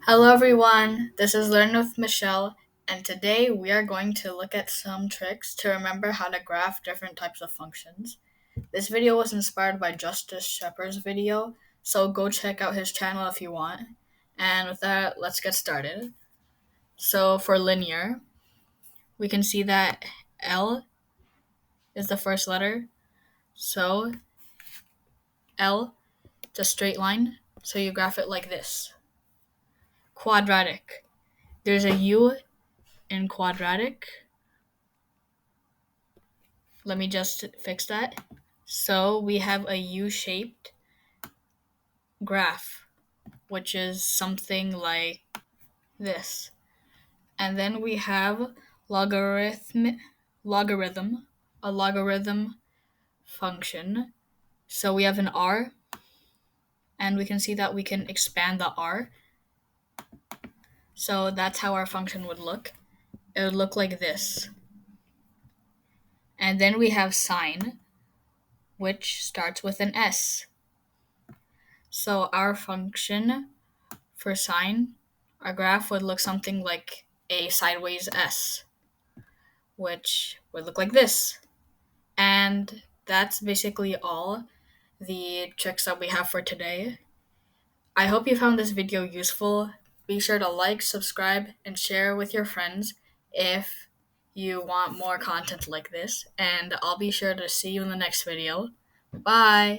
Hello everyone, this is Learn with Michelle, and today we are going to look at some tricks to remember how to graph different types of functions. This video was inspired by Justice Shepard's video, so go check out his channel if you want. And with that, let's get started. So for linear, we can see that L is the first letter, so L is a straight line, so you graph it like this. Quadratic, there's a U in quadratic. Let me just fix that. So we have a U-shaped graph, which is something like this. And then we have logarithm, a logarithm function. So we have an R, and we can see that we can expand the R. So that's how our function would look. It would look like this. And then we have sine, which starts with an S. So our function for sine, our graph would look something like a sideways S, which would look like this. And that's basically all the tricks that we have for today. I hope you found this video useful. Be sure to like, subscribe, and share with your friends if you want more content like this. And I'll be sure to see you in the next video. Bye!